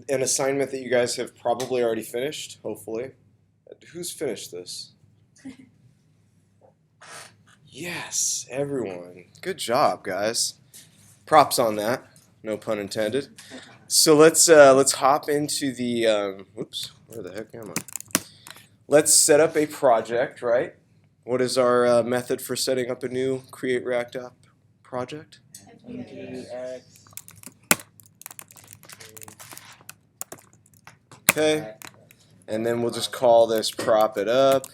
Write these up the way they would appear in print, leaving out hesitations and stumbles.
An assignment that you guys have probably already finished, hopefully. Who's finished this? Yes, everyone. Good job, guys. Props on that. No pun intended. So let's hop into the oops, where the heck am I? Let's set up a project, right? What is our method for setting up a new Create React App project? Okay, and then we'll just call this prop it up.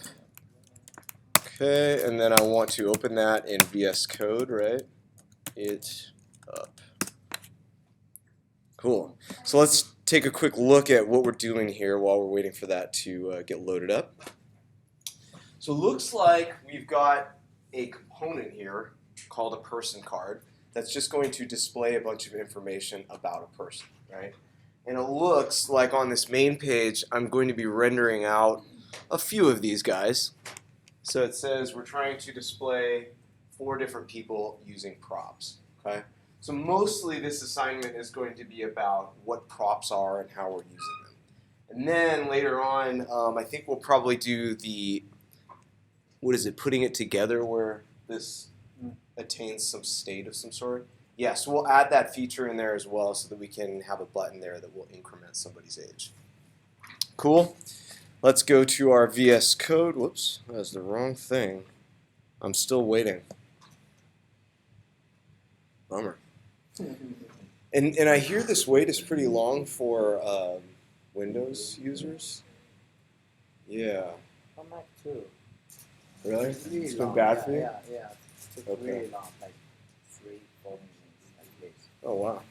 Okay, and then I want to open that in VS Code, right? It up. Cool. So let's take a quick look at what we're doing here while we're waiting for that to get loaded up. So it looks like we've got a component here called a person card that's just going to display a bunch of information about a person, right? And it looks like on this main page, I'm going to be rendering out a few of these guys. So it says we're trying to display 4 different people using props, okay? So mostly this assignment is going to be about what props are and how we're using them. And then later on, I think we'll probably do the, putting it together where this attains some state of some sort. Yeah, so we'll add that feature in there as well so that we can have a button there that will increment somebody's age. Cool. Let's go to our VS Code. Whoops, that's the wrong thing. I'm still waiting. Bummer. And I hear this wait is pretty long for Windows users. Yeah. On Mac too. Really? Really It's been long. bad for you? Yeah. It's Okay. really long, like 3-4 minutes at least. Oh, wow.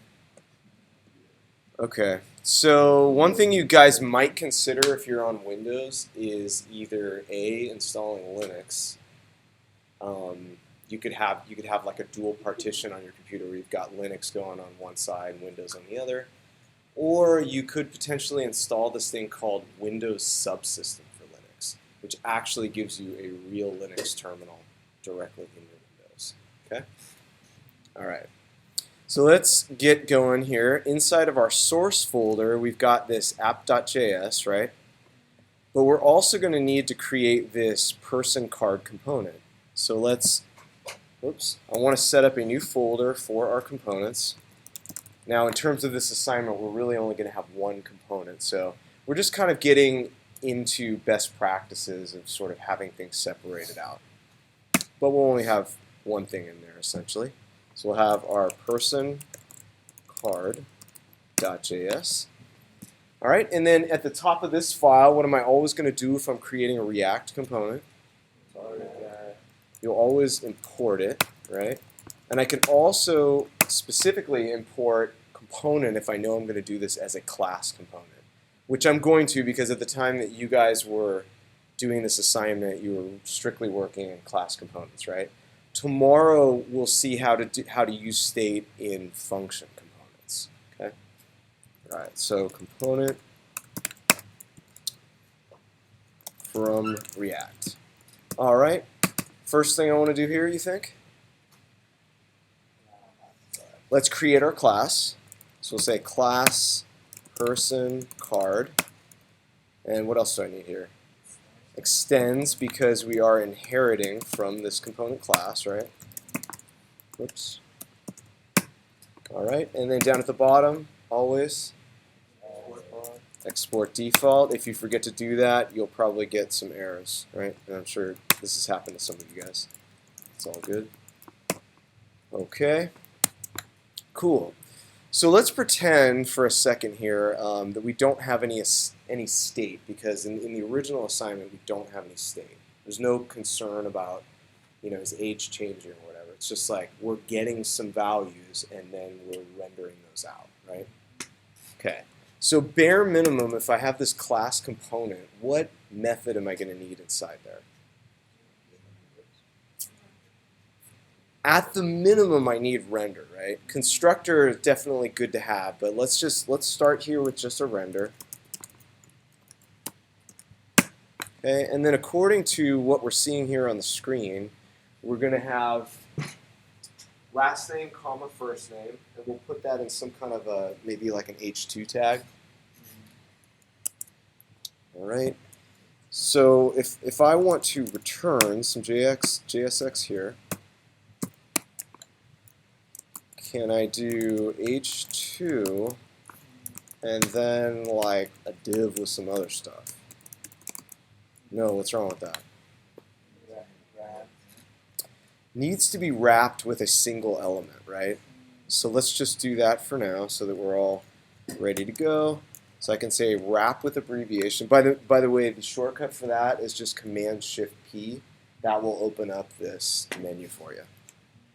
Okay. So one thing you guys might consider if you're on Windows is either A, installing Linux. You could have like a dual partition on your computer where you've got Linux going on one side and Windows on the other. Or you could potentially install this thing called Windows Subsystem for Linux, which actually gives you a real Linux terminal directly in your Windows. Okay? All right. So let's get going here. Inside of our source folder, we've got this app.js, right? But we're also going to need to create this person card component. So I want to set up a new folder for our components. Now, in terms of this assignment, we're really only going to have one component. So we're just kind of getting into best practices of sort of having things separated out. But we'll only have one thing in there, essentially. So we'll have our person card.js. All right, and then at the top of this file, what am I always going to do if I'm creating a React component? You'll always import it, right? And I can also specifically import component if I know I'm going to do this as a class component, which I'm going to because at the time that you guys were doing this assignment, you were strictly working in class components, right? Tomorrow we'll see how to use state in function components. Okay. All right. So component from React. All right. First thing I want to do here, you think? Let's create our class. So we'll say class person card. And what else do I need here? Extends because we are inheriting from this component class, right? Whoops. All right, and then down at the bottom, always export default. If you forget to do that, you'll probably get some errors, right? And I'm sure this has happened to some of you guys. It's all good. Okay, cool. So let's pretend for a second here that we don't have any state, because in the original assignment we don't have any state. There's no concern about, his age changing or whatever. It's just like we're getting some values and then we're rendering those out, right? Okay. So bare minimum, if I have this class component, what method am I going to need inside there? At the minimum, I need render, right? Constructor is definitely good to have, but let's start here with just a render. Okay, and then according to what we're seeing here on the screen, we're going to have last name, comma, first name, and we'll put that in some kind of maybe like an H2 tag. All right. So if I want to return some JSX here, can I do h2 and then like a div with some other stuff? No, what's wrong with that? Needs to be wrapped with a single element, right? So let's just do that for now so that we're all ready to go. So I can say wrap with abbreviation. By the way, the shortcut for that is just Command-Shift-P. That will open up this menu for you.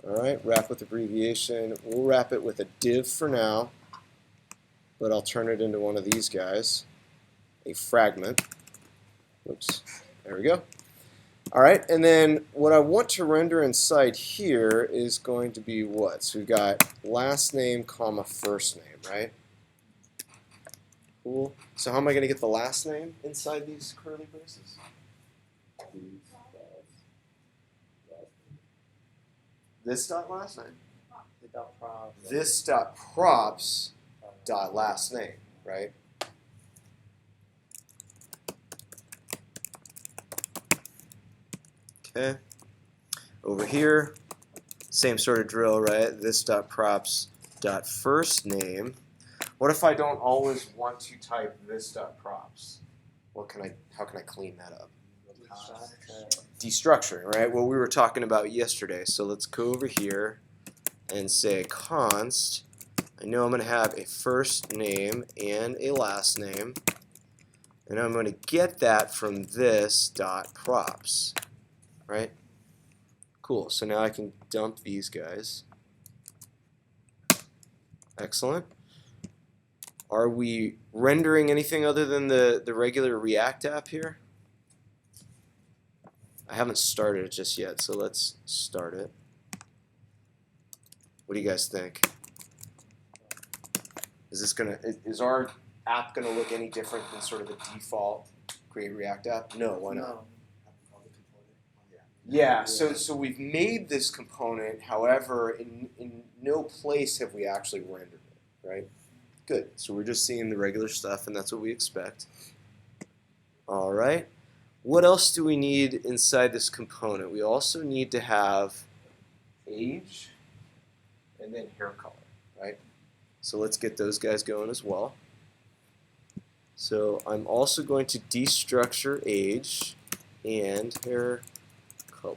All right, wrap with abbreviation. We'll wrap it with a div for now, but I'll turn it into one of these guys, a fragment. Oops, there we go. All right, and then what I want to render inside here is going to be what? So we've got last name, comma, first name, right? Cool. So how am I going to get the last name inside these curly braces? This dot last name. This dot props dot last name, right? Okay. Over here, same sort of drill, right? This dot props dot first name. What if I don't always want to type this dot props? How can I clean that up? Destructuring, right? What we were talking about yesterday. So let's go over here and say const. I know I'm going to have a first name and a last name, and I'm going to get that from this dot props, right? Cool. So now I can dump these guys. Excellent. Are we rendering anything other than the regular React app here? I haven't started it just yet, so let's start it. What do you guys think? Is our app gonna look any different than sort of the default Create React app? No, why not? No. Yeah, so we've made this component, however, in no place have we actually rendered it, right? Good, so we're just seeing the regular stuff, and that's what we expect. All right, what else do we need inside this component? We also need to have age and then hair color, right? So let's get those guys going as well. So I'm also going to destructure age and hair color.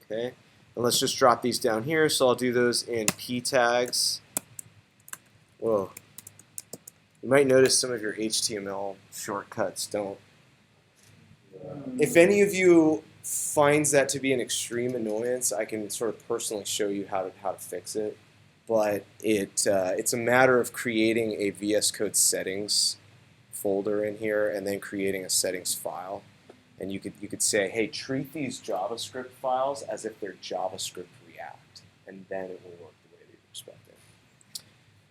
Okay, and let's just drop these down here. So I'll do those in p tags. Whoa. You might notice some of your HTML shortcuts don't. If any of you finds that to be an extreme annoyance, I can sort of personally show you how to fix it. But it's a matter of creating a VS Code settings folder in here and then creating a settings file. And you could say, hey, treat these JavaScript files as if they're JavaScript React, and then it will work the way that you're expecting.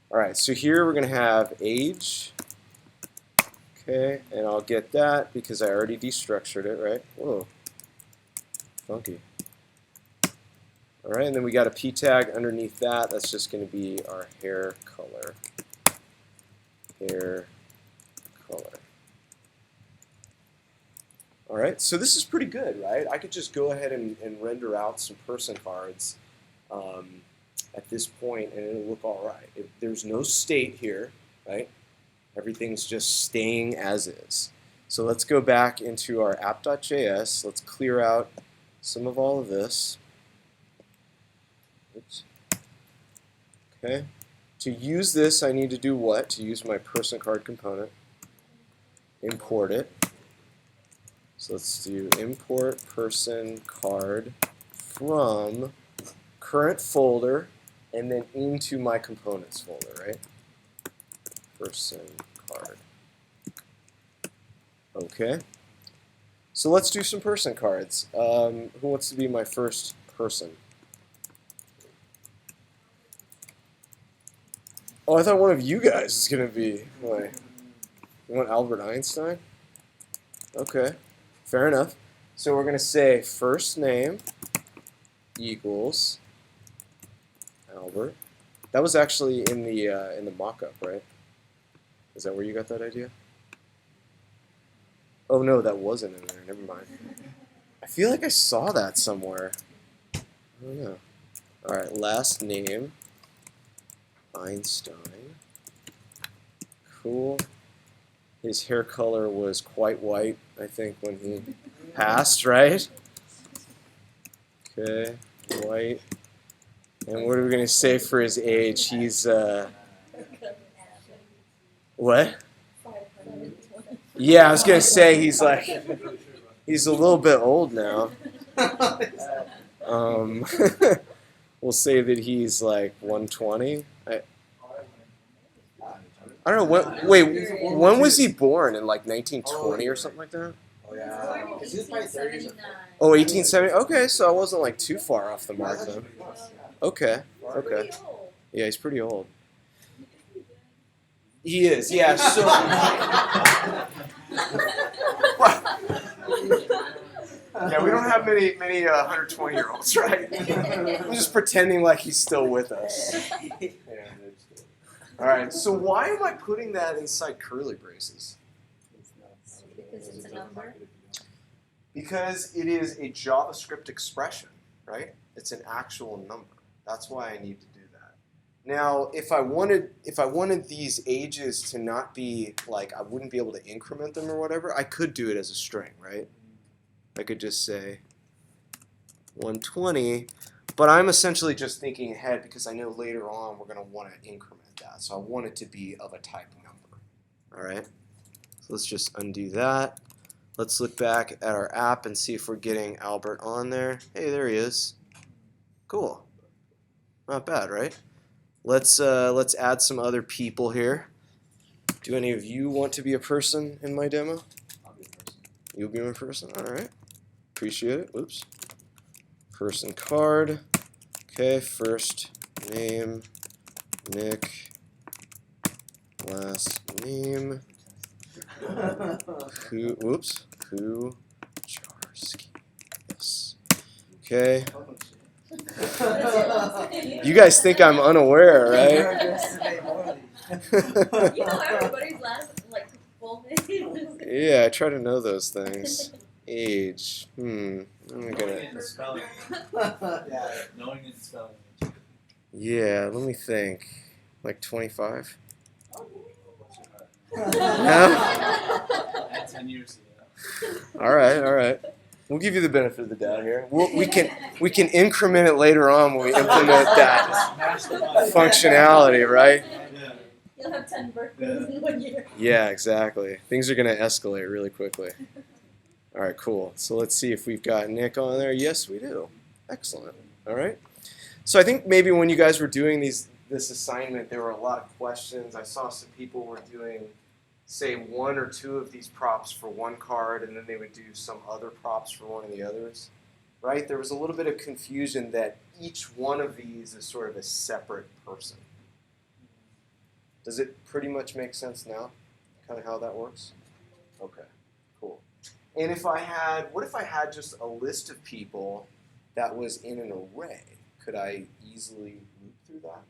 All right, so here we're going to have age. Okay, and I'll get that because I already destructured it, right? Whoa, funky. All right, and then we got a p tag underneath that. That's just going to be our hair color. Hair color. All right, so this is pretty good, right? I could just go ahead and render out some person cards at this point, and it'll look all right. There's no state here, right? Everything's just staying as is. So let's go back into our app.js. Let's clear out some of all of this. Oops. Okay. To use this, I need to do what? To use my person card component. Import it. So let's do import person card from current folder and then into my components folder, right? Person card. Okay. So let's do some person cards. Who wants to be my first person? Oh, I thought one of you guys was going to be. You want Albert Einstein? Okay. Fair enough. So we're going to say first name equals Albert. That was actually in the mock-up, right? Is that where you got that idea? Oh no, that wasn't in there. Never mind. I feel like I saw that somewhere. I don't know. All right, last name. Einstein. Cool. His hair color was quite white, I think, when he passed, right? Okay, white. And what are we going to say for his age? He's, what? Yeah, I was going to say he's a little bit old now. We'll say that he's like 120. I don't know. When was he born? In like 1920 or something like that? Oh, yeah. Is this my 30s? Oh, 1870? Okay, so I wasn't like too far off the mark then. Okay. Yeah, he's pretty old. He is, yeah. So, yeah, we don't have many 120-year-olds, right? I'm just pretending like he's still with us. Yeah. All right. So why am I putting that inside curly braces? Because it's a number. Because it is a JavaScript expression, right? It's an actual number. That's why I need to do that. Now, if I wanted these ages to not be like I wouldn't be able to increment them or whatever, I could do it as a string, right? I could just say 120, but I'm essentially just thinking ahead because I know later on we're going to want to increment that. So I want it to be of a type number. All right? So let's just undo that. Let's look back at our app and see if we're getting Albert on there. Hey, there he is. Cool. Not bad, right? Let's add some other people here. Do any of you want to be a person in my demo? I'll be a person. You'll be my person? All right. Appreciate it. Oops. Person card. Okay, first name, Nick. Last name. Whoops. Kucharski. Yes. Okay. You guys think I'm unaware, right? You know everybody's last, like, full name. Yeah, I try to know those things. Age. I'm Knowing gonna. it and spelling. Yeah. Knowing it and spelling. Yeah, let me think. Like 25. At 10 years ago. All right. We'll give you the benefit of the doubt here. We can increment it later on when we implement that functionality, right? Yeah. You'll have 10 birthdays in 1 year. Yeah, exactly. Things are going to escalate really quickly. All right, cool. So let's see if we've got Nick on there. Yes, we do. Excellent. All right. So I think maybe when you guys were doing this assignment, there were a lot of questions. I saw some people were doing, say, one or two of these props for one card, and then they would do some other props for one of the others. Right? There was a little bit of confusion that each one of these is sort of a separate person. Does it pretty much make sense now? Kind of how that works? Okay, cool. And what if I had just a list of people that was in an array? Could I easily loop through that?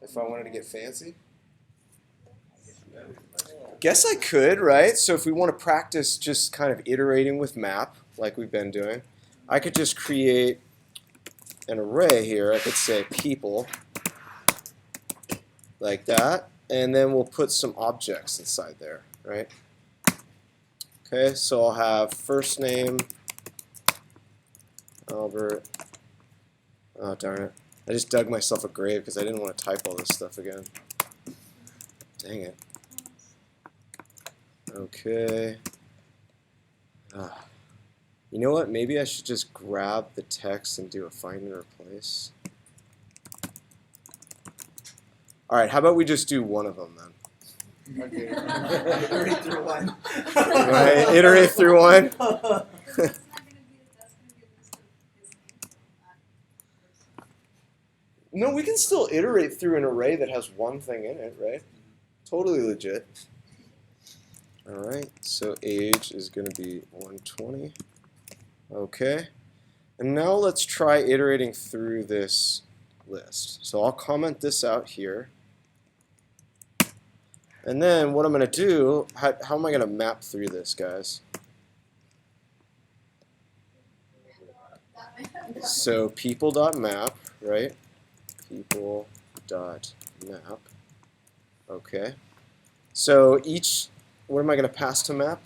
If I wanted to get fancy? Guess I could, right? So if we want to practice just kind of iterating with map, like we've been doing, I could just create an array here. I could say people, like that, and then we'll put some objects inside there, right? Okay, so I'll have first name, Albert. Oh, darn it. I just dug myself a grave because I didn't want to type all this stuff again. Dang it. Okay. You know what? Maybe I should just grab the text and do a find and replace. All right, how about we just do one of them then? Okay. Iterate through one. Right, iterate through one. No, we can still iterate through an array that has one thing in it, right? Totally legit. All right, so age is going to be 120. Okay, and now let's try iterating through this list. So I'll comment this out here. And then what I'm going to do, how am I going to map through this, guys? So people.map, right? People.map. Okay. So what am I going to pass to map?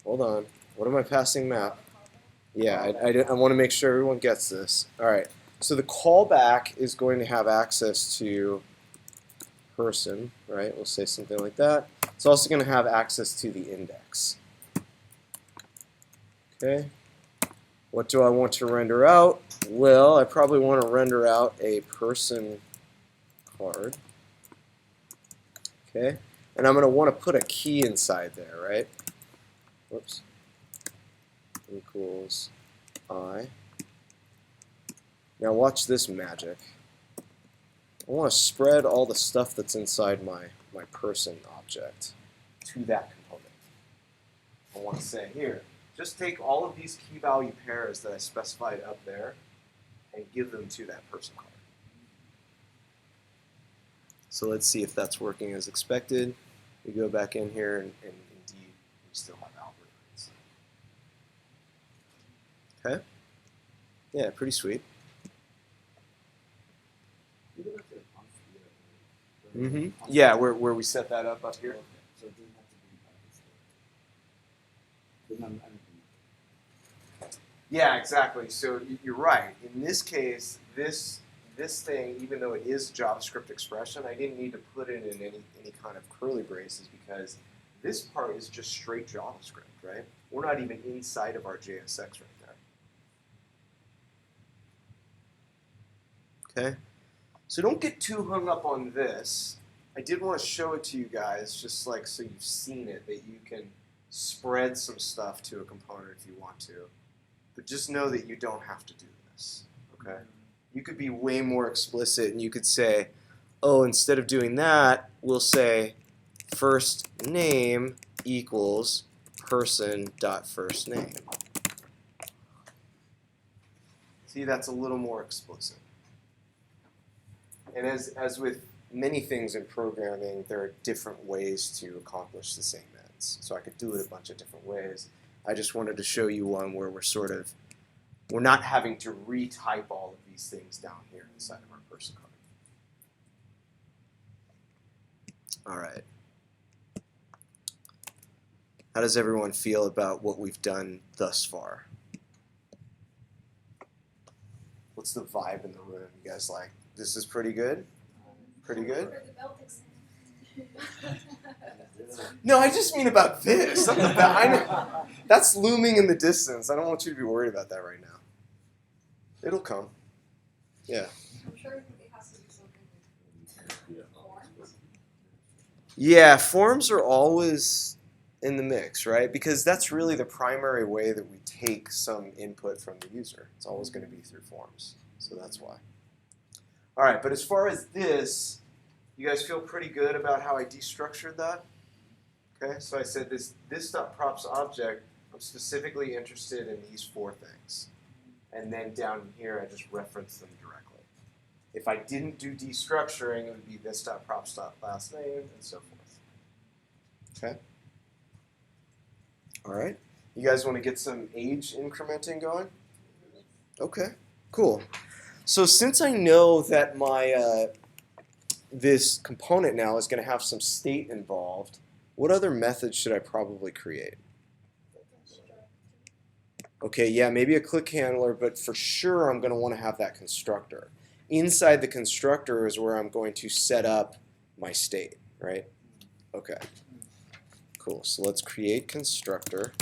Hold on. What am I passing map? Yeah, I want to make sure everyone gets this. All right. So the callback is going to have access to person, right? We'll say something like that. It's also going to have access to the index. Okay. What do I want to render out? Well, I probably want to render out a person card. Okay. And I'm going to want to put a key inside there, right? Whoops. Equals I. Now watch this magic. I want to spread all the stuff that's inside my person object to that component. I want to say, here, just take all of these key value pairs that I specified up there and give them to that person card. So let's see if that's working as expected. We go back in here, and indeed, we still have algorithms. Okay? Yeah, pretty sweet. Mm-hmm. Yeah, where we set that up here. So it doesn't have to be Yeah, exactly. So you're right. In this case, this thing, even though it is a JavaScript expression, I didn't need to put it in any kind of curly braces because this part is just straight JavaScript, right? We're not even inside of our JSX right there. Okay? So don't get too hung up on this. I did want to show it to you guys, just like so you've seen it, that you can spread some stuff to a component if you want to. But just know that you don't have to do this, okay? You could be way more explicit and you could say, oh, instead of doing that, we'll say first name equals person.firstname. See, that's a little more explicit. And as with many things in programming, there are different ways to accomplish the same ends. So I could do it a bunch of different ways. I just wanted to show you one where we're not having to retype all of these things down here inside of our person card. All right. How does everyone feel about what we've done thus far? What's the vibe in the room? You guys like? This is pretty good? Pretty good? No, I just mean about this. I know. That's looming in the distance. I don't want you to be worried about that right now. It'll come. Yeah. I'm sure it has to do something with forms. Yeah, forms are always in the mix, right? Because that's really the primary way that we take some input from the user. It's always going to be through forms. So that's why. All right, but as far as this, you guys feel pretty good about how I destructured that? Okay, so I said this.props object, I'm specifically interested in these four things. And then down here, I just reference them directly. If I didn't do destructuring, it would be this.props.lastname and so forth. Okay? All right. You guys want to get some age incrementing going? Okay, cool. So since I know that my this component now is going to have some state involved, what other methods should I probably create? Okay, yeah, maybe a click handler, but for sure I'm going to want to have that constructor. Inside the constructor is where I'm going to set up my state, right? Okay, cool. So let's create constructor.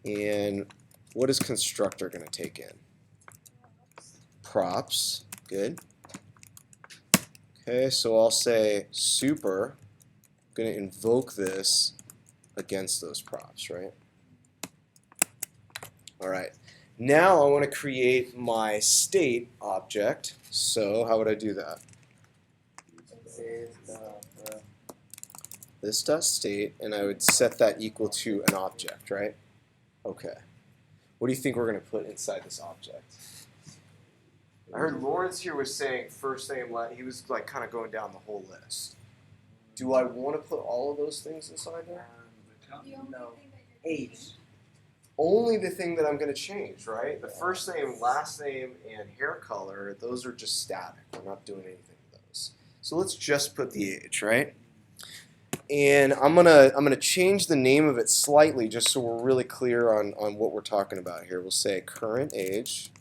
And what is constructor going to take in? Props, good. Okay, so I'll say super. I'm going to invoke this against those props, right? All right. Now I want to create my state object. So how would I do that? This.state, and I would set that equal to an object, right? Okay. What do you think we're going to put inside this object? I heard Lawrence here was saying first name, he was like kind of going down the whole list. Do I want to put all of those things inside there? The only No. thing that you're Age. Only the thing that I'm going to change, right? The first name, last name, and hair color, those are just static. We're not doing anything with those. So let's just put the age, right? And I'm gonna change the name of it slightly just so we're really clear on what we're talking about here. We'll say current age.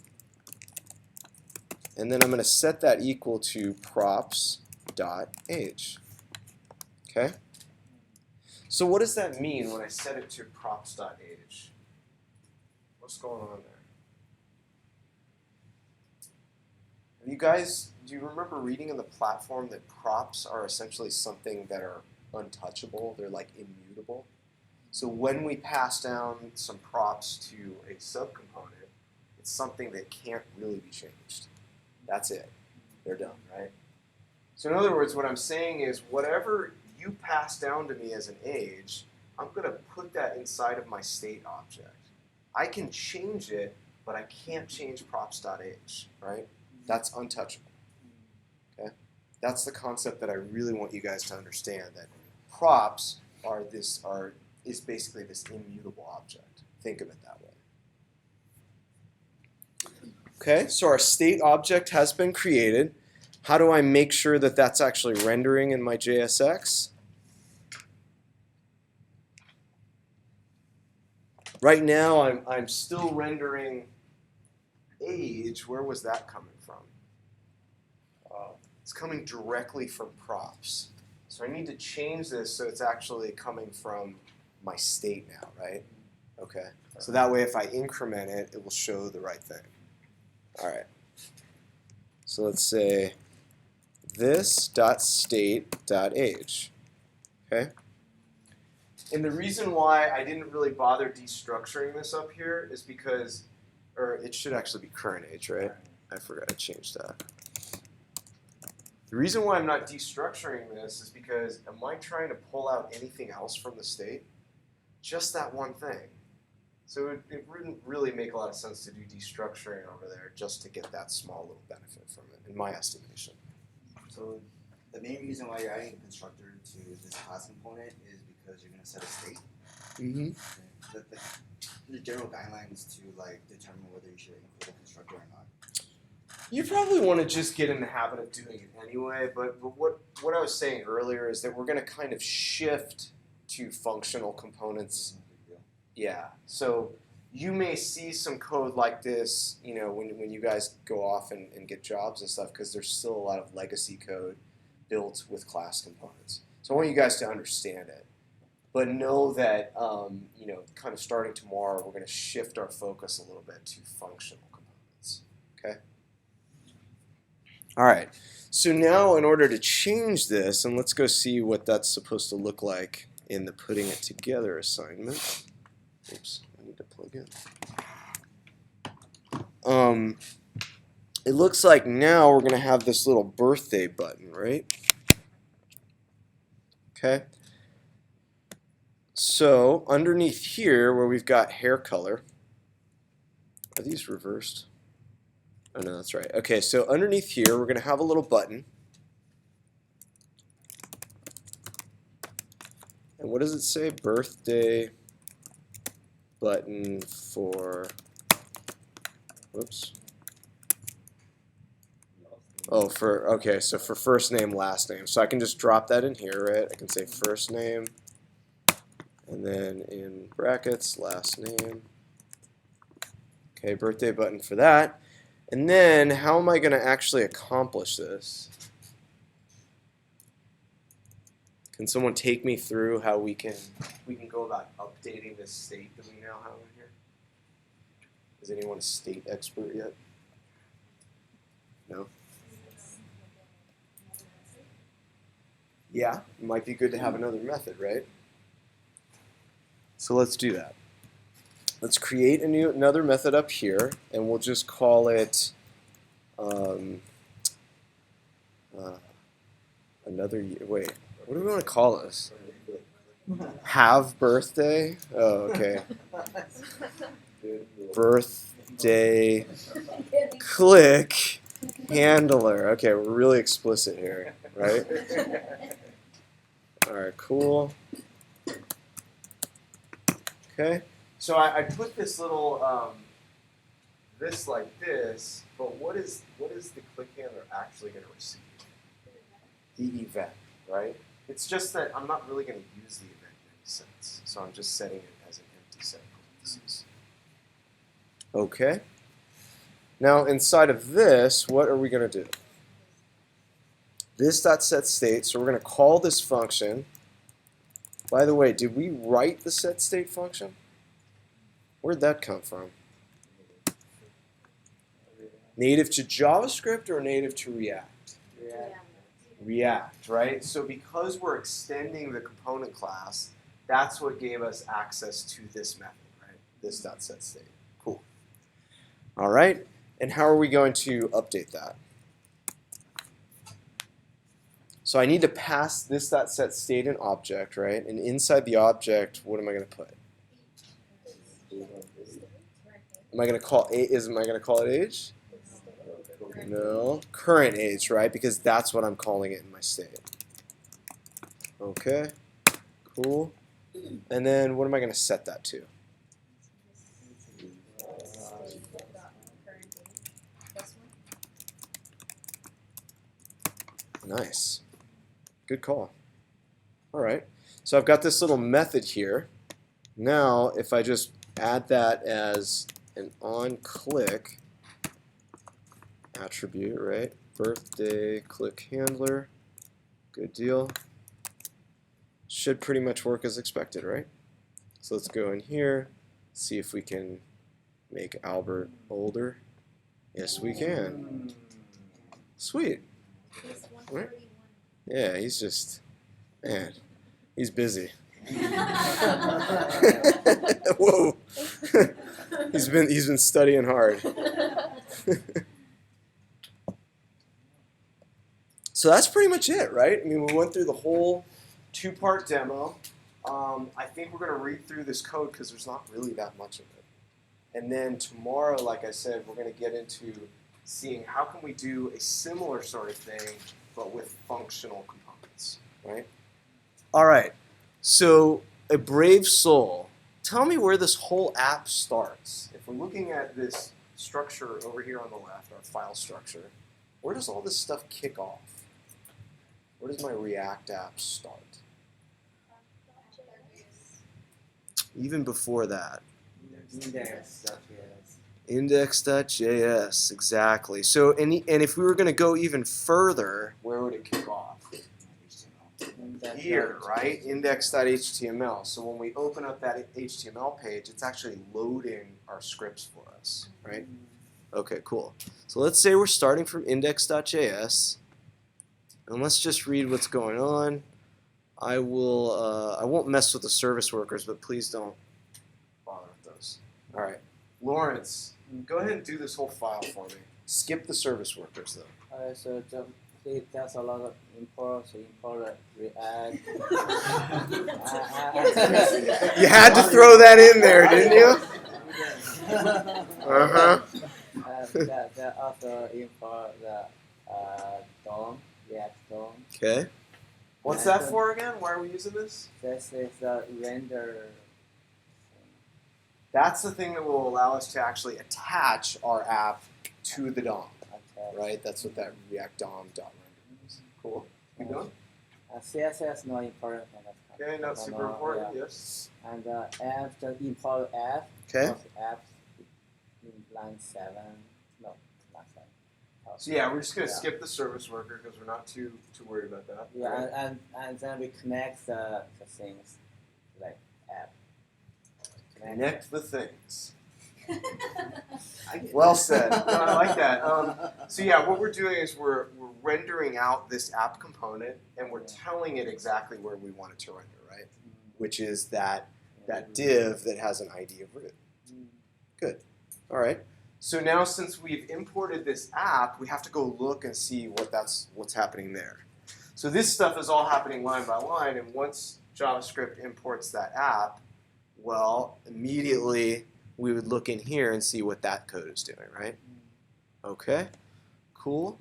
And then I'm going to set that equal to props.age. Okay? So what does that mean when I set it to props.age? What's going on there? Have you guys, do you remember reading in the platform that props are essentially something that are untouchable? They're like immutable. So when we pass down some props to a subcomponent, it's something that can't really be changed. That's it. They're done, right? So in other words, what I'm saying is whatever you pass down to me as an age, I'm going to put that inside of my state object. I can change it, but I can't change props.age, right? That's untouchable. Okay? That's the concept that I really want you guys to understand, that props is basically this immutable object. Think of it that way. Okay, so our state object has been created. How do I make sure that that's actually rendering in my JSX? Right now, I'm still rendering age. Where was that coming from? It's coming directly from props. So I need to change this so it's actually coming from my state now, right? Okay, so that way if I increment it, it will show the right thing. All right. So let's say this.state.age. Okay? And the reason why I didn't really bother destructuring this up here is because, or it should actually be current age, right? I forgot to change that. The reason why I'm not destructuring this is because am I trying to pull out anything else from the state? Just that one thing. So it wouldn't really make a lot of sense to do destructuring over there just to get that small little benefit from it, in my estimation. So the main reason why you're adding a constructor to this class component is because you're going to set a state. Mm-hmm. The general guidelines to like determine whether you should include a constructor or not. You probably want to just get in the habit of doing it anyway, but what I was saying earlier is that we're going to kind of shift to functional components. Yeah, so you may see some code like this, you know, when you guys go off and get jobs and stuff, because there's still a lot of legacy code built with class components. So I want you guys to understand it. But know that, you know, kind of starting tomorrow, we're going to shift our focus a little bit to functional components. Okay? All right. So now in order to change this, and let's go see what that's supposed to look like in the putting it together assignment. Oops, I need to plug in. It looks like now we're going to have this little birthday button, right? Okay. So underneath here where we've got hair color, are these reversed? Oh no, that's right. Okay, so underneath here we're going to have a little button. And what does it say? Birthday button for, whoops. Oh, okay, so for first name, last name. So I can just drop that in here, right? I can say first name, and then in brackets, last name. Okay, birthday button for that. And then how am I going to actually accomplish this? Can someone take me through how we can go about updating this state that we now have in here? Is anyone a state expert yet? No? Yeah, it might be good to have another method, right? So let's do that. Let's create another method up here, and we'll just call it another year. Wait, what do we want to call this? Have birthday? Oh, okay. Birthday click Handler. Okay, we're really explicit here, right? All right, cool. Okay, so I put this little this like this, but what is the click handler actually going to receive? The event, right? It's just that I'm not really going to use the event in any sense, so I'm just setting it as an empty set of parentheses. Okay. Now inside of this, what are we going to do? This dot set state, so we're going to call this function. By the way, did we write the set state function? Where'd that come from? Native to JavaScript or native to React? React, right? So because we're extending the component class, that's what gave us access to this method, right? This dot set state. Cool. All right. And how are we going to update that? So I need to pass this dot set state an object, right? And inside the object, what am I going to put? Am I going to call it age? No, current age, right? Because that's what I'm calling it in my state. Okay, cool. And then what am I going to set that to? Nice. Good call. All right. So I've got this little method here. Now, if I just add that as an on-click attribute, right? Birthday click handler. Good deal. Should pretty much work as expected, right? So let's go in here, see if we can make Albert older. Yes, we can. Sweet. Right? Yeah, he's just, man, he's busy. Whoa. he's been studying hard. So that's pretty much it, right? I mean, we went through the whole two-part demo. I think we're going to read through this code because there's not really that much of it. And then tomorrow, like I said, we're going to get into seeing how can we do a similar sort of thing, but with functional components, right? All right. So a brave soul. Tell me where this whole app starts. If we're looking at this structure over here on the left, our file structure, where does all this stuff kick off? Where does my React app start? Even before that. Index.js, exactly. So, and if we were going to go even further, where would it kick off? Here, right? Index.html. So when we open up that HTML page, it's actually loading our scripts for us, right? Okay, cool. So let's say we're starting from index.js, and let's just read what's going on. I won't mess with the service workers, but please don't bother with those. All right, Lawrence, go ahead and do this whole file for me. Skip the service workers, though. So there's a lot of import React. You had to throw that in there, didn't you? Uh-huh. There also import the DOM, React DOM. Okay. What's that for again? Why are we using this? This is the render. That's the thing that will allow us to actually attach our app to the DOM, right? That's what that React DOM.render is. Cool. Keep going. CSS not important. Okay, not super important. Yes. And app, the import app. Okay. Apps in line 7. No, line 7. So yeah, we're just gonna skip the service worker because we're not too worried about that. Yeah, right? and then we connect the things like app. Connect the things. Well said. No, I like that. So yeah, what we're doing is we're rendering out this app component and we're telling it exactly where we want it to render, right? Which is that div that has an ID of root. Good. All right. So now since we've imported this app, we have to go look and see what's happening there. So this stuff is all happening line by line, and once JavaScript imports that app, well, immediately we would look in here and see what that code is doing, right? Okay, Cool.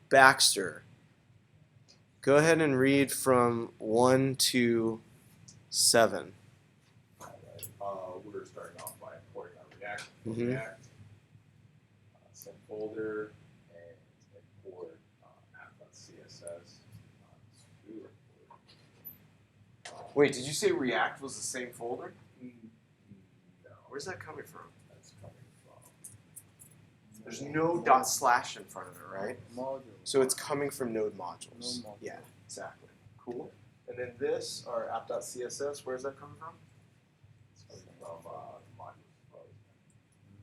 Baxter, go ahead and read from 1 to 7. We're starting off by importing our React, Mhm. React, send folder, and import app.css. Wait, did you say React was the same folder? No, Where's that coming from? that's coming from. There's no dot slash in front of it, right? Module. So it's coming from node modules. Node module. Yeah, exactly. Cool. And then this, our app.css, where's that coming from? It's coming from modules.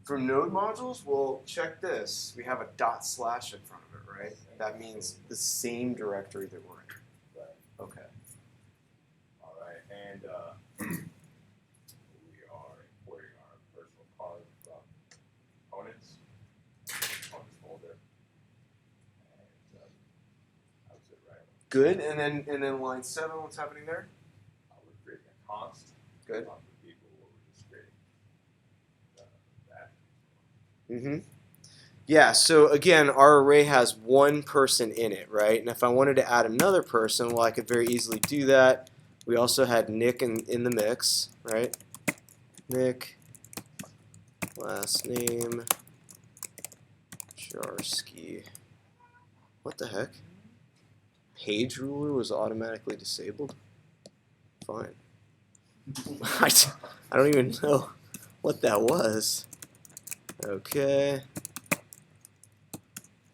From node modules, well, check this. We have a dot slash in front of it, right? That means the same directory that we're in. Right. Okay. All right, and we are importing our personal card from components on this folder, and that's it, right? Good. And then line 7, what's happening there? We're creating a const. Good. For people, we're just creating that. Mm-hmm. Yeah, so again, our array has one person in it, right? And if I wanted to add another person, well, I could very easily do that. We also had Nick in the mix, right? Nick, last name, Jarsky. What the heck? Page ruler was automatically disabled? Fine. I don't even know what that was. Okay.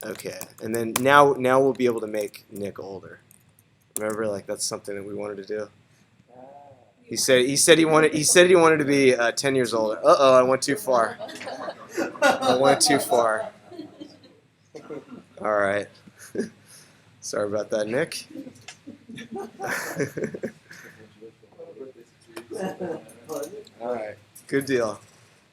Okay, and then now we'll be able to make Nick older. Remember, like that's something that we wanted to do. He said he wanted to be 10 years older. Uh-oh, I went too far. I went too far. All right. Sorry about that, Nick. All right, good deal.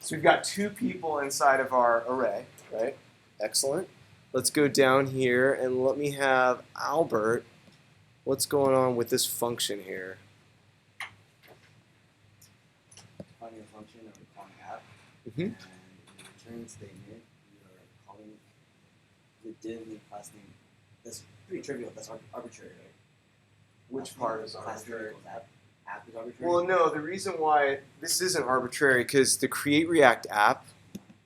So we've got 2 people inside of our array, right? Excellent. Let's go down here and let me have Albert. What's going on with this function here? Defining a function or calling app, Mm-hmm. and in the return statement, we are calling the div name class name. That's pretty trivial. That's arbitrary, right? Which part is class name arbitrary? equals app is arbitrary. Well, no, the reason why this isn't arbitrary because the create React app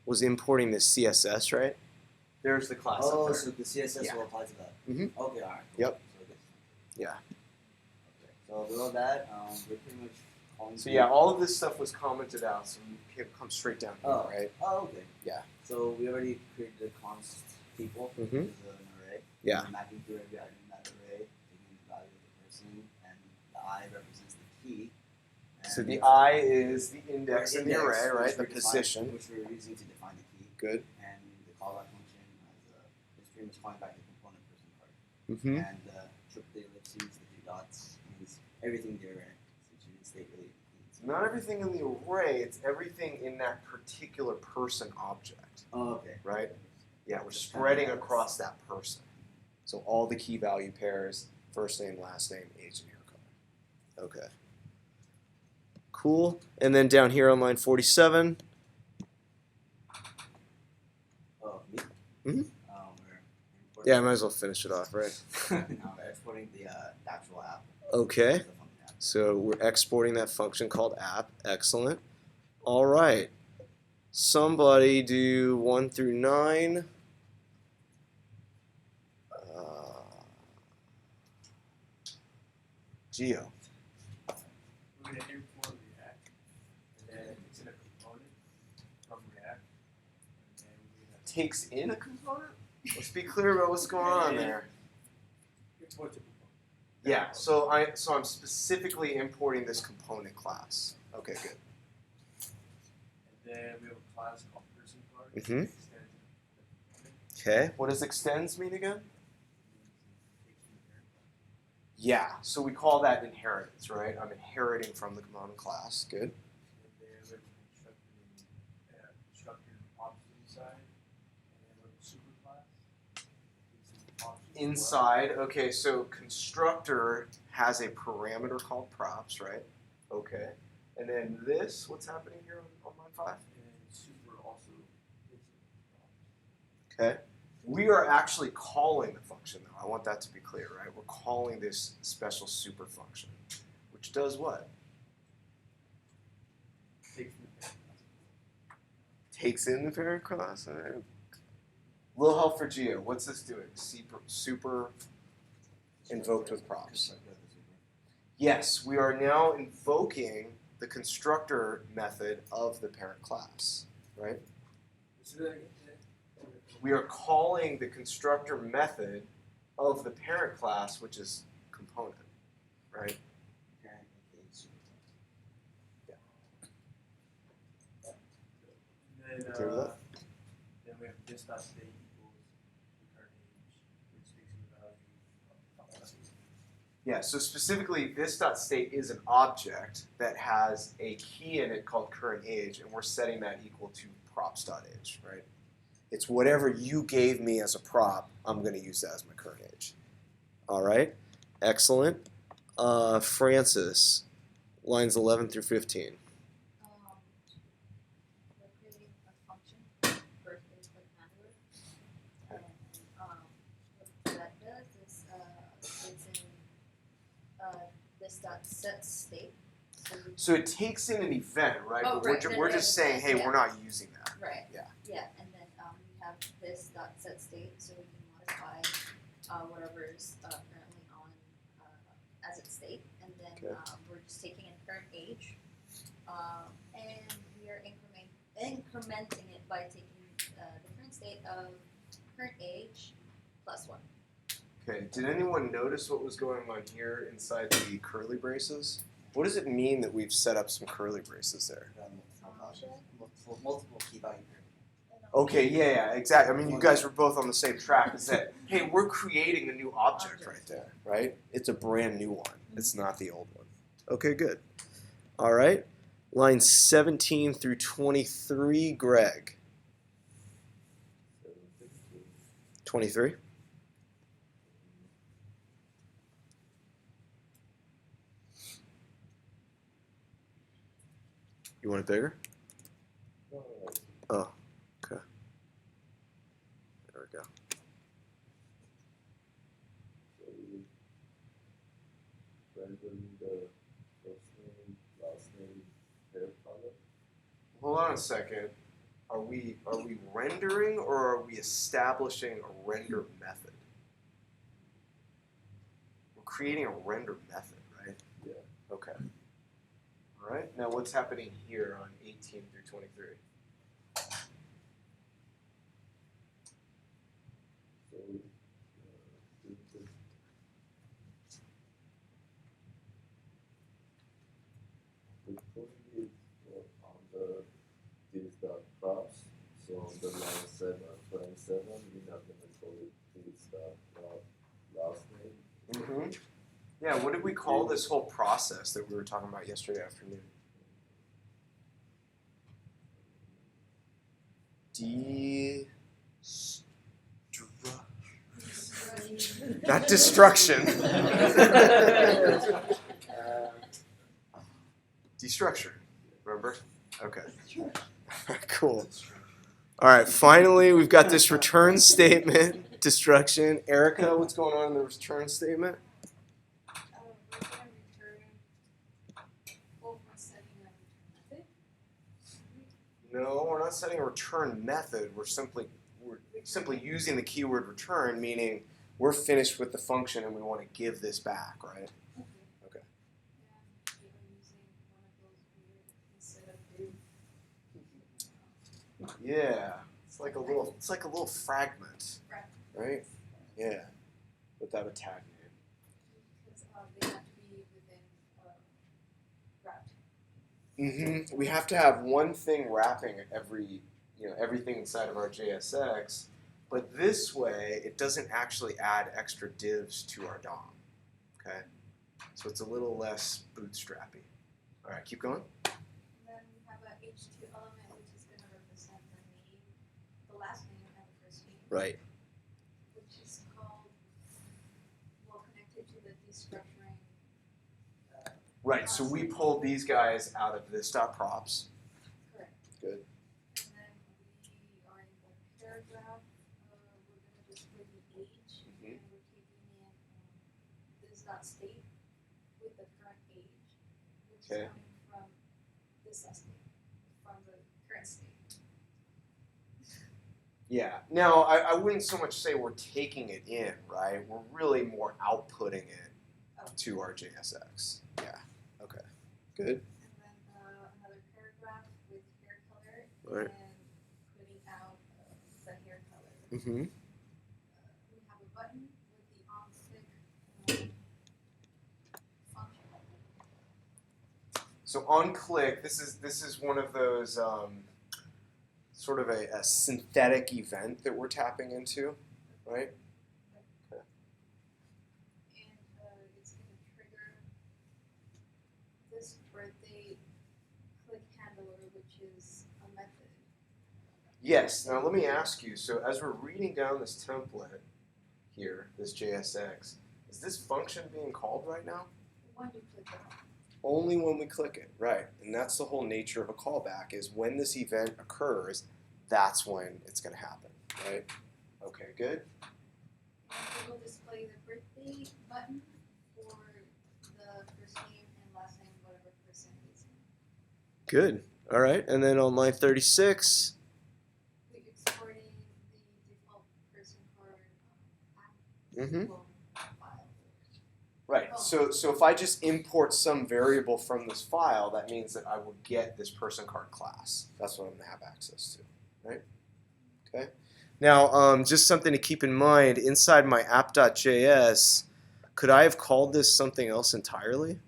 was importing this CSS, right? There's the class oh, up there. so the CSS Yeah. will apply to that. Mhm. Okay, all right. Cool. Yep. So this. Yeah. Okay. So below that, we're pretty much calling. So yeah, all of this stuff was commented out, so we can come straight down here, Oh. right? Oh, okay. Yeah. So we already created the const people, Mhm. which is an array. Yeah. We're mapping through every item in that array, taking the value of the person, and the I represents the key. So And the I is the index our in the index, array, right? which The we define- position. which we're using to define the key. Good. And the callback function is pretty much calling back the component person part. Mm-hmm. And triple ellipses, the 2 dots, means everything there, right? So you state really includes. Not everything in the array, it's everything in that particular person object, Oh, okay. right? Yeah, we're Just spreading kinda- across that person. So all the key value pairs, first name, last name, age, and hair color. Okay. Cool. And then down here on line 47. Oh, me? Mhm. We're importing Yeah, I might as well finish it off, right? now we're exporting the actual app. Okay. The function app. So we're exporting that function called app. Excellent. All right. Somebody do 1 through 9. Geo. We're going to import React, and then it's in a component from React, and then we have Takes in a component? Let's be clear about what's going on there. import the component. Yeah, so I'm specifically importing this component class. Okay, good. And then we have a class called person card. Mhm. It extends the component. Okay. What does extends mean again? Yeah, so we call that inheritance, right? I'm inheriting from the component class. Good. And then we have a constructor options inside, and then we have a superclass. It's an options as well. Inside, okay, so constructor has a parameter called props, right? Okay. And then this, what's happening here on line 5? And super also is an option. Okay. We are actually calling the function, though. I want that to be clear, right? We're calling this special super function, which does what? Takes in the parent class. All right. Little help for Geo. What's this doing? Super invoked with props. Yes, we are now invoking the constructor method of the parent class, right? We are calling the constructor method of the parent class, which is component, right? Parent aka super. And then, Okay with that? then we have this dot state equals the current age, which takes in the value of the function. Yeah, so specifically, this dot state is an object that has a key in it called current age, and we're setting that equal to props.age, right? It's whatever you gave me as a prop, I'm going to use that as my current age. All right, excellent. Francis, lines 11 through 15. We're creating a function, birthday click handler, and what that does is it's in this dot set state. So it takes in an event, right? Oh, But right, we're then just the saying, event, hey, yeah. we're not using that. Right. Yeah. Yeah, and then we have this dot set state, so we can modify whatever is currently on as its state, and then Okay. we're just taking in current age, and we are incrementing it by taking the current state of current age plus 1. Okay, did anyone notice what was going on here inside the curly braces? What does it mean that we've set up some curly braces there? Multiple key value pairs. Okay, yeah, exactly. I mean, you guys were both on the same track. Is that, hey, we're creating a new object right there, right? It's a brand new one. It's not the old one. Okay, good. All right. Lines 17 through 23, Greg. 23. You want it bigger? Oh, okay. There we go. Rendering the first name, last name, hair color. Hold on a second. Are we rendering or are we establishing a render method? We're creating a render method, right? Yeah. Okay. All right. Now what's happening here on 18 through 23? So the coding is on the this dot props. So on the line 27, we're not gonna call it this dot last name. Mm-hmm. Yeah. What did we call this whole process that we were talking about yesterday afternoon? Not destruction. Destructuring. Remember? Okay. Cool. All right. Finally, we've got this return statement. Destruction. Erica, what's going on in the return statement? We're going to return what we're setting a return method. No, we're not setting a return method. We're simply using the keyword return, meaning we're finished with the function and we want to give this back, right? Okay. And we are using one of those weird instead of div. Yeah. It's like a little fragment, right? Yeah. Without a tag name. Because they have to be within wrapped. Mm-hmm. We have to have one thing wrapping everything inside of our JSX, but this way it doesn't actually add extra divs to our DOM. Okay, so it's a little less bootstrappy. All right, keep going. And then we have a H2 element which is going to represent the name, the last name and the first name. Right. Which is called, connected to the destructuring. Right. So we pulled these guys out of this .props. Correct. Good. And then we are in the paragraph. We're going to this.state with the current age, which Okay. is coming from this.state, from the current state. Yeah. Now, I wouldn't so much say we're taking it in, right? We're really more outputting it to our JSX. Yeah. Okay. Good. And then another paragraph with hair color Right. and putting out the hair color. Mm-hmm. We have a button with the on-click function. So on click, this is one of those sort of a synthetic event that we're tapping into, right? Okay. And it's going to trigger this birthday click handler, which is a method. Yes. Now let me ask you. So as we're reading down this template here, this JSX, is this function being called right now? When you click it, Only when we click it, right? And that's the whole nature of a callback. Is when this event occurs, that's when it's going to happen, right? Okay. Good. it will display the birthday button for the first name and last name, whatever person is in. Good. All right. And then on line 36. We're exporting the default person card Mm-hmm. file. Right. So if I just import some variable from this file, that means that I will get this person card class. That's what I'm going to have access to, right? Okay. Now, just something to keep in mind, inside my app.js, could I have called this something else entirely?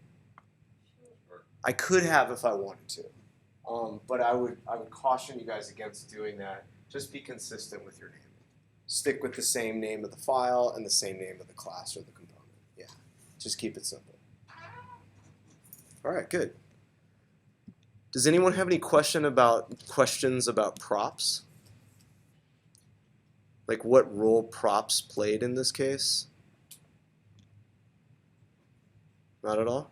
I could have if I wanted to, but I would caution you guys against doing that. Just be consistent with your naming. Stick with the same name of the file and the same name of the class or the component. Yeah. Just keep it simple. All right, good. Does anyone have any questions about props? Like what role props played in this case? Not at all?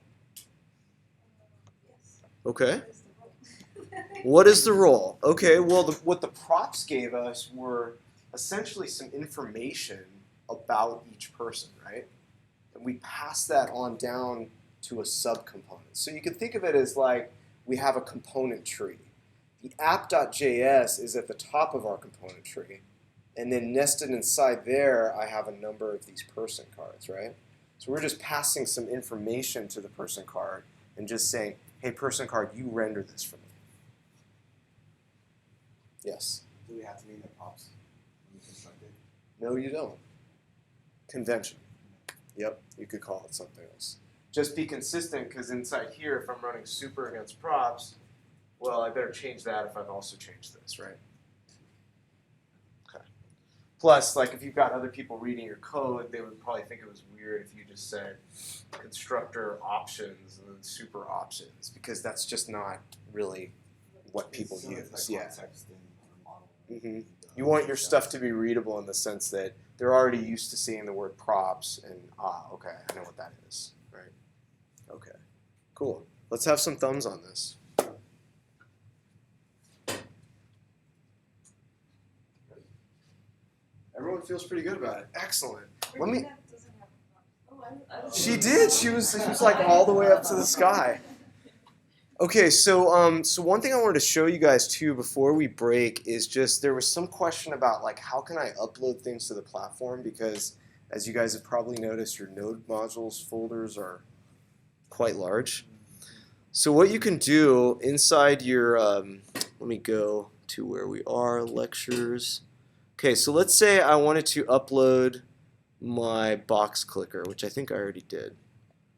Yes. Okay. That is the role. What is the role? Okay, well, what the props gave us were essentially some information about each person, right? And we pass that on down to a subcomponent. So you can think of it as like we have a component tree. The app.js is at the top of our component tree. And then nested inside there, I have a number of these person cards, right? So we're just passing some information to the person card and just saying, hey, person card, you render this for me. Yes? Do we have to name the props when we construct it? No, you don't. Convention. Yep, you could call it something else. Just be consistent, because inside here, if I'm running super against props, well, I better change that if I've also changed this, right? Okay. Plus, like if you've got other people reading your code, they would probably think it was weird if you just said constructor options and then super options, because that's just not really what people So use. it's like Yeah. context in our model. Mm-hmm. You want your stuff to be readable in the sense that they're already used to seeing the word props and, okay, I know what that is, right? Okay, cool. Let's have some thumbs on this. Everyone feels pretty good about it. Excellent. Let me. That doesn't have a prompt. Oh, I She did. She was like all the way up to the sky. Okay, so one thing I wanted to show you guys too before we break is just there was some question about like how can I upload things to the platform, because as you guys have probably noticed, your node modules folders are quite large. So what you can do inside your let me go to where we are, lectures. Okay, so let's say I wanted to upload my box clicker, which I think I already did.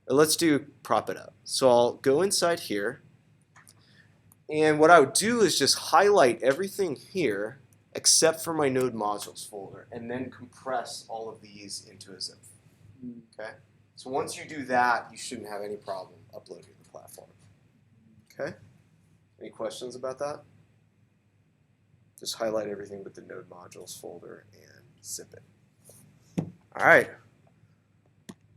Let's do prop it up. So I'll go inside here. And what I would do is just highlight everything here except for my node modules folder and then compress all of these into a zip. Okay? So once you do that, you shouldn't have any problem uploading to the platform. Okay? Any questions about that? Just highlight everything but the node modules folder and zip it. All right.